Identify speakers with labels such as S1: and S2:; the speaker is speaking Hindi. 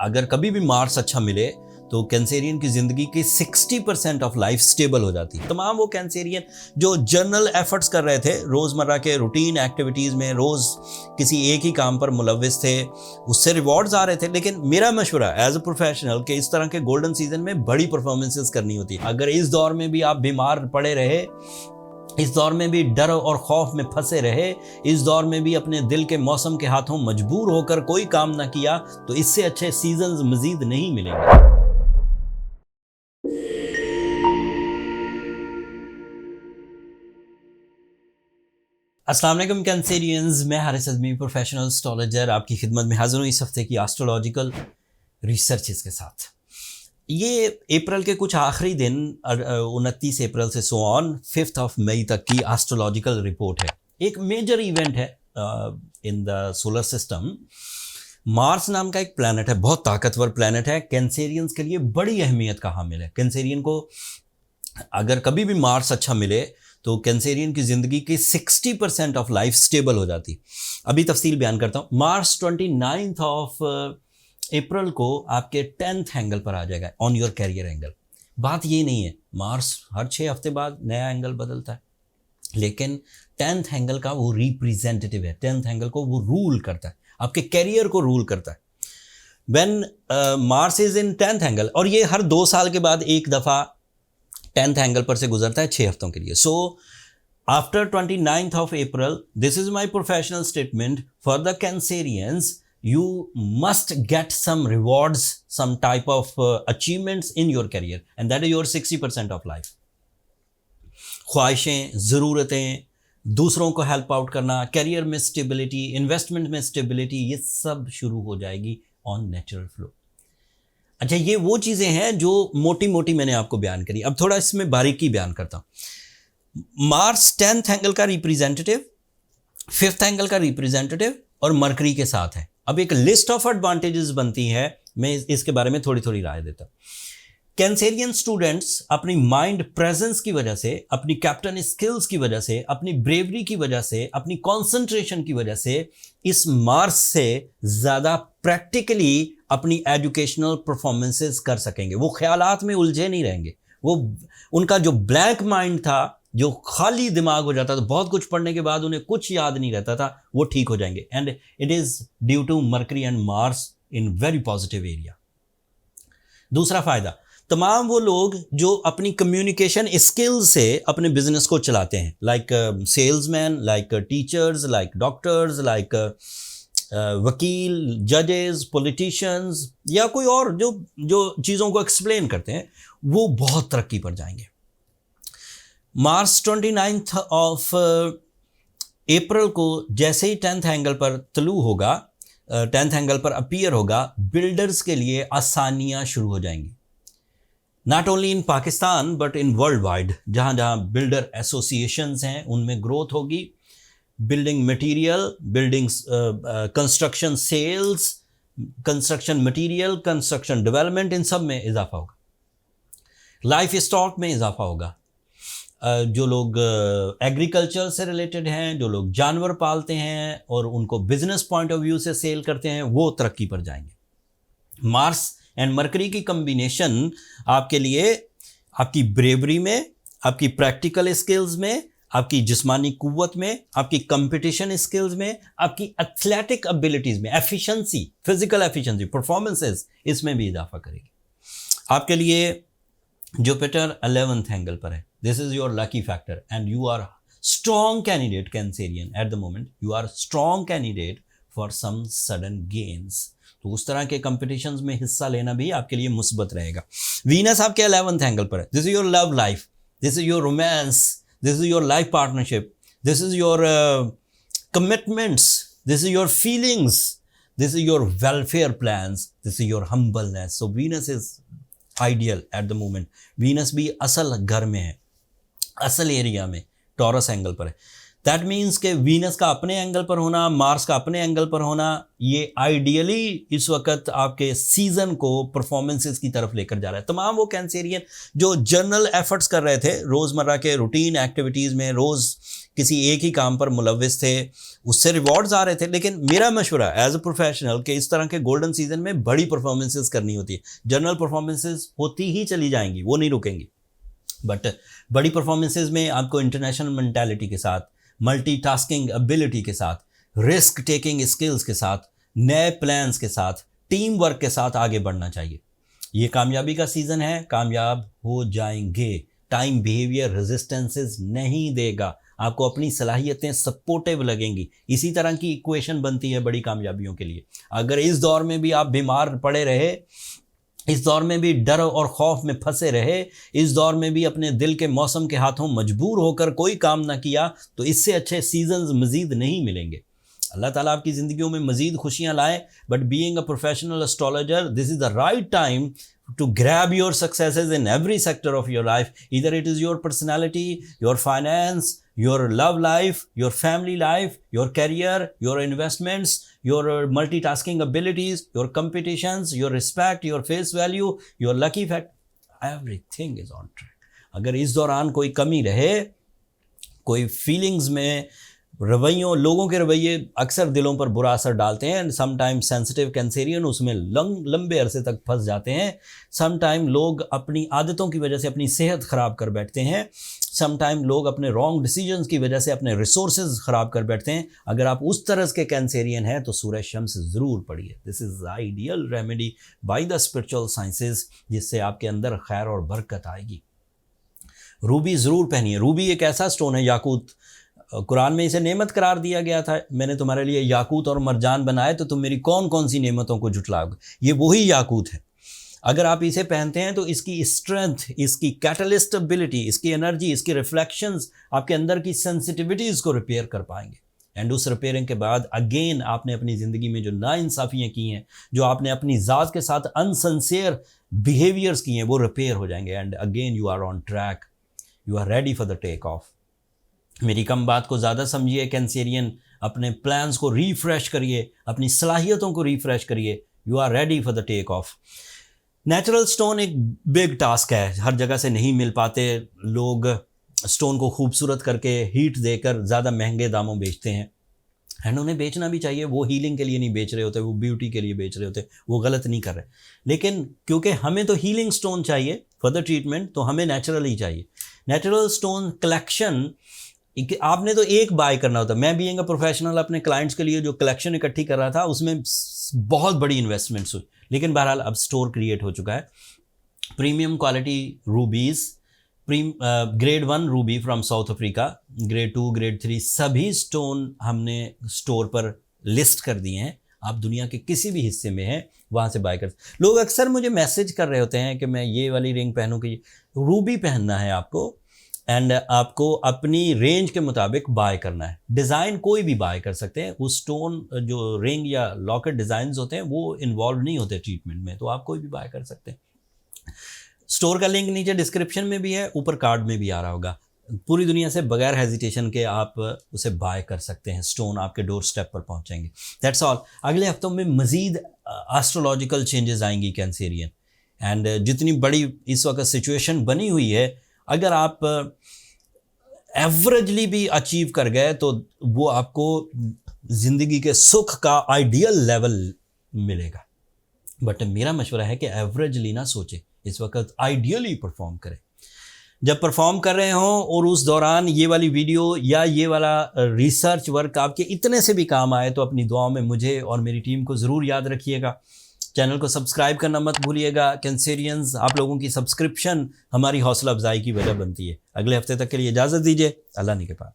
S1: अगर कभी भी मार्स अच्छा मिले तो कैंसेरियन की जिंदगी की 60% ऑफ लाइफ स्टेबल हो जाती है। तमाम वो कैंसेरियन जो जर्नल एफर्ट्स कर रहे थे, रोजमर्रा के रूटीन एक्टिविटीज में रोज किसी एक ही काम पर मुलविस थे, उससे रिवॉर्ड्स आ रहे थे। लेकिन मेरा मशवरा एज अ प्रोफेशनल कि इस तरह के गोल्डन सीजन में बड़ी परफॉर्मेंसेस करनी होती है। अगर इस दौर में भी आप बीमार पड़े रहे, इस दौर में भी डर और खौफ में फंसे रहे, इस दौर में भी अपने दिल के मौसम के हाथों मजबूर होकर कोई काम ना किया, तो इससे अच्छे सीजन्स मजीद नहीं मिलेंगे। अस्सलाम वालेकुम कैंसेरियंस, मैं हारिस अज़मी प्रोफेशनल एस्ट्रोलॉजर आपकी खिदमत में हाजिर हूँ इस हफ्ते की एस्ट्रोलॉजिकल रिसर्चेस के साथ। ये अप्रैल के कुछ आखिरी दिन 29 अप्रैल से सो ऑन 5 मई तक की एस्ट्रोलॉजिकल रिपोर्ट है। एक मेजर इवेंट है in the solar system. Mars नाम का एक प्लैनेट है, बहुत ताकतवर प्लैनेट है, कैंसेरियंस के लिए बड़ी अहमियत का हामिल है। कैंसेरियन को अगर कभी भी मार्स अच्छा मिले तो कैंसेरियन की जिंदगी की 60% ऑफ लाइफ स्टेबल हो जाती। अभी तफसील बयान करता हूँ। मार्स 29 ऑफ अप्रैल को आपके 10th एंगल पर आ जाएगा, ऑन योर कैरियर एंगल। बात ये नहीं है मार्स हर 6 हफ्ते बाद नया एंगल बदलता है, लेकिन 10th एंगल का वो रिप्रेजेंटेटिव है। 10th एंगल को वो रूल करता है, आपके कैरियर को रूल करता है। When Mars is in 10th angle, और ये हर 2 साल के बाद एक दफ़ा 10th एंगल पर से गुजरता है 6 हफ्तों के लिए। So after 29th of April, this is my professional statement for the Cancerians, you must get some rewards, some type of achievements in your career, and that is your 60% of life. ख्वाहिशें, ज़रूरतें, दूसरों को हेल्प आउट करना, करियर में स्टेबिलिटी, इन्वेस्टमेंट में स्टेबिलिटी, ये सब शुरू हो जाएगी ऑन नेचुरल फ्लो। अच्छा, ये वो चीज़ें हैं जो मोटी मोटी मैंने आपको बयान करी। अब थोड़ा इसमें बारीकी बयान करता हूँ। मार्स 10th एंगल का रिप्रेजेंटेटिव, 5th एंगल का रिप्रेजेंटेटिव और मरकरी के साथ है। अब एक लिस्ट ऑफ एडवांटेजेस बनती है, मैं इसके बारे में थोड़ी थोड़ी राय देता हूँ। कैंसेरियन स्टूडेंट्स अपनी माइंड प्रेजेंस की वजह से, अपनी कैप्टन स्किल्स की वजह से, अपनी ब्रेवरी की वजह से, अपनी कंसंट्रेशन की वजह से इस मार्स से ज़्यादा प्रैक्टिकली अपनी एजुकेशनल परफॉर्मेंसेस कर सकेंगे। वो ख्यालात में उलझे नहीं रहेंगे। वो उनका जो ब्लैंक माइंड था, जो खाली दिमाग हो जाता था, बहुत कुछ पढ़ने के बाद उन्हें कुछ याद नहीं रहता था, वो ठीक हो जाएंगे। And it is due to Mercury and Mars in very positive area. दूसरा फायदा, तमाम वो लोग जो अपनी कम्युनिकेशन स्किल्स से अपने बिजनेस को चलाते हैं, like salesman, like teachers, like doctors, like वकील, जजेस, पॉलिटिशियंस, या कोई और जो चीज़ों को एक्सप्लेन करते हैं, वो बहुत तरक्की पर जाएंगे। मार्स 29 ऑफ अप्रैल को जैसे ही 10th एंगल पर तलू होगा, 10th एंगल पर अपीयर होगा, बिल्डर्स के लिए आसानियां शुरू हो जाएंगी। Not only in Pakistan but in world wide, जहाँ जहाँ बिल्डर एसोसिएशंस हैं उनमें ग्रोथ होगी। Building material, buildings, construction sales, construction material, construction development, इन सब में इजाफा होगा। लाइफ स्टॉक में इजाफा होगा। जो लोग एग्रीकल्चर से रिलेटेड हैं, जो लोग जानवर पालते हैं और उनको बिजनेस पॉइंट ऑफ व्यू से सेल करते हैं, वो तरक्की पर जाएंगे। मार्स एंड मरकरी की कम्बिनेशन आपके लिए आपकी ब्रेवरी में, आपकी प्रैक्टिकल स्किल्स में, आपकी जिस्मानी कुव्वत में, आपकी कंपटीशन स्किल्स में, आपकी एथलेटिक एबिलिटीज में, एफिशिएंसी, फिजिकल एफिशिएंसी, परफॉर्मेंसेस, इसमें भी इजाफा करेगी। आपके लिए जुपिटर 11th एंगल पर है। This is your lucky factor and you are strong candidate Cancerian. At the moment you are strong candidate for some sudden gains. तो उस तरह के कंपटीशंस में हिस्सा लेना भी आपके लिए मुस्बत रहेगा। वीनस आपके 11th एंगल पर है। This is your love life, this is your romance, this is your life partnership, this is your commitments, this is your feelings, this is your welfare plans, this is your humbleness. So Venus is ideal eight the moment. Venus भी असल घर में है, असल एरिया में, टॉरस एंगल पर है। दैट मीन्स के वीनस का अपने एंगल पर होना, मार्स का अपने एंगल पर होना, ये आइडियली इस वक्त आपके सीजन को परफॉर्मेंसेस की तरफ लेकर जा रहा है। तमाम वो कैंसेरियन जो जर्नल एफर्ट्स कर रहे थे, रोज़मर्रा के रूटीन एक्टिविटीज़ में रोज़ किसी एक ही काम पर मुलव्विस थे, उससे रिवॉर्ड्स आ रहे थे। लेकिन मेरा मशवरा एज अ प्रोफेशनल कि इस तरह के गोल्डन सीजन में बड़ी परफॉर्मेंसेस करनी होती है। जर्नल परफॉर्मेंसेस होती ही चली जाएंगी, वो नहीं रुकेंगी, बट बड़ी परफॉर्मेंसेस में आपको इंटरनेशनल मेंटालिटी के साथ, मल्टीटास्किंग एबिलिटी के साथ, रिस्क टेकिंग स्किल्स के साथ, नए प्लान्स के साथ, टीम वर्क के साथ आगे बढ़ना चाहिए। ये कामयाबी का सीज़न है, कामयाब हो जाएंगे। टाइम बिहेवियर रेजिस्टेंसेस नहीं देगा, आपको अपनी सलाहियतें सपोर्टिव लगेंगी। इसी तरह की इक्वेशन बनती है बड़ी कामयाबियों के लिए। अगर इस दौर में भी आप बीमार पड़े रहे, इस दौर में भी डर और खौफ में फंसे रहे, इस दौर में भी अपने दिल के मौसम के हाथों मजबूर होकर कोई काम ना किया, तो इससे अच्छे सीजन्स मज़ीद नहीं मिलेंगे। अल्लाह ताला आपकी ज़िंदगियों में मज़ीद खुशियाँ लाए, but being a professional astrologer, this is the right time to grab your successes in every sector of your life. Either it is your personality, your finance, your love life, your family life, your career, your investments, your multitasking abilities, your competitions, your respect, your face value, your lucky fact, everything is on track. अगर इस दौरान कोई कमी रहे, कोई फीलिंग्स में, रवैयों, लोगों के रवैये अक्सर दिलों पर बुरा असर डालते हैं। समटाइम सेंसिटिव कैंसेरियन उसमें लंबे अरसे तक फंस जाते हैं। समटाइम लोग अपनी आदतों की वजह से अपनी सेहत ख़राब कर बैठते हैं। समटाइम लोग अपने रॉन्ग डिसीजंस की वजह से अपने रिसोर्सेज ख़राब कर बैठते हैं। अगर आप उस तरह के कैंसेरियन हैं तो सूरज शम्स ज़रूर पढ़िए। This is ideal remedy by the spiritual sciences, जिससे आपके अंदर खैर और बरकत आएगी। रूबी ज़रूर पहनिए। रूबी एक ऐसा स्टोन है, याकूत, कुरान में इसे नेमत करार दिया गया था। मैंने तुम्हारे लिए याकूत और मरजान बनाए तो तुम मेरी कौन कौन सी नेमतों को जुटलाओगे। ये वही याकूत है। अगर आप इसे पहनते हैं तो इसकी स्ट्रेंथ, इसकी कैटलिस्ट एबिलिटी, इसकी एनर्जी, इसकी रिफ्लेक्शंस आपके अंदर की सेंसिटिविटीज़ को रिपेयर कर पाएंगे। एंड उस रिपेयरिंग के बाद अगेन आपने अपनी ज़िंदगी में जो नाइंसाफ़ियाँ की हैं, जो आपने अपनी ज़ात के साथ अनसिंसियर बिहेवियर्स किए हैं, वो रिपेयर हो जाएंगे। And again you are on track, you are ready for the take off. मेरी कम बात को ज़्यादा समझिए कैंसेरियन, अपने प्लान्स को रिफ़्रेश करिए, अपनी सलाहियतों को रिफ़्रेश करिए। You are ready for the take off. Natural stone एक बिग टास्क है, हर जगह से नहीं मिल पाते। लोग स्टोन को खूबसूरत करके हीट देकर ज़्यादा महंगे दामों बेचते हैं, एंड उन्हें बेचना भी चाहिए। वो हीलिंग के लिए नहीं बेच रहे होते, वो ब्यूटी के लिए बेच रहे होते, वो गलत नहीं कर रहे। लेकिन क्योंकि हमें तो हीलिंग स्टोन चाहिए फॉर द ट्रीटमेंट, तो हमें नेचुरल ही चाहिए। नेचुरल स्टोन कलेक्शन आपने तो एक बाय करना होता। मैं बीइंग अ प्रोफेशनल अपने क्लाइंट्स के लिए जो कलेक्शन इकट्ठी कर रहा था, उसमें बहुत बड़ी इन्वेस्टमेंट्स हुई। लेकिन बहरहाल अब स्टोर क्रिएट हो चुका है। Premium quality rubies, grade 1 Ruby from south Africa, grade 2, grade 3 सभी स्टोन हमने स्टोर पर लिस्ट कर दिए हैं। आप दुनिया के किसी भी हिस्से में हैं, वहाँ से बाय कर। लोग अक्सर मुझे मैसेज कर रहे होते हैं कि मैं ये वाली रिंग पहनूँ कि रूबी पहनना है आपको, एंड आपको अपनी रेंज के मुताबिक बाय करना है। डिज़ाइन कोई भी बाय कर सकते हैं। उस स्टोन जो रिंग या लॉकेट डिज़ाइंस होते हैं वो इन्वॉल्व नहीं होते ट्रीटमेंट में, तो आप कोई भी बाय कर सकते हैं। स्टोर का लिंक नीचे डिस्क्रिप्शन में भी है, ऊपर कार्ड में भी आ रहा होगा। पूरी दुनिया से बगैर हेजिटेशन के आप उसे बाय कर सकते हैं। स्टोन आपके डोर स्टेप पर पहुंचेंगे। That's all. अगले हफ्तों में मज़ीद एस्ट्रोलॉजिकल चेंजेस आएंगी कैंसेरियन, एंड जितनी बड़ी इस वक्त सिचुएशन बनी हुई है, अगर आप एवरेजली भी अचीव कर गए तो वो आपको ज़िंदगी के सुख का आइडियल लेवल मिलेगा। बट मेरा मशवरा है कि एवरेजली ना सोचें, इस वक्त आइडियली परफॉर्म करें। जब परफॉर्म कर रहे हों और उस दौरान ये वाली वीडियो या ये वाला रिसर्च वर्क आपके इतने से भी काम आए, तो अपनी दुआओं में मुझे और मेरी टीम को ज़रूर याद रखिएगा। चैनल को सब्सक्राइब करना मत भूलिएगा। कैंसेरियंस, आप लोगों की सब्सक्रिप्शन हमारी हौसला अफजाई की वजह बनती है। अगले हफ्ते तक के लिए इजाज़त दीजिए। अल्लाह ने के पास।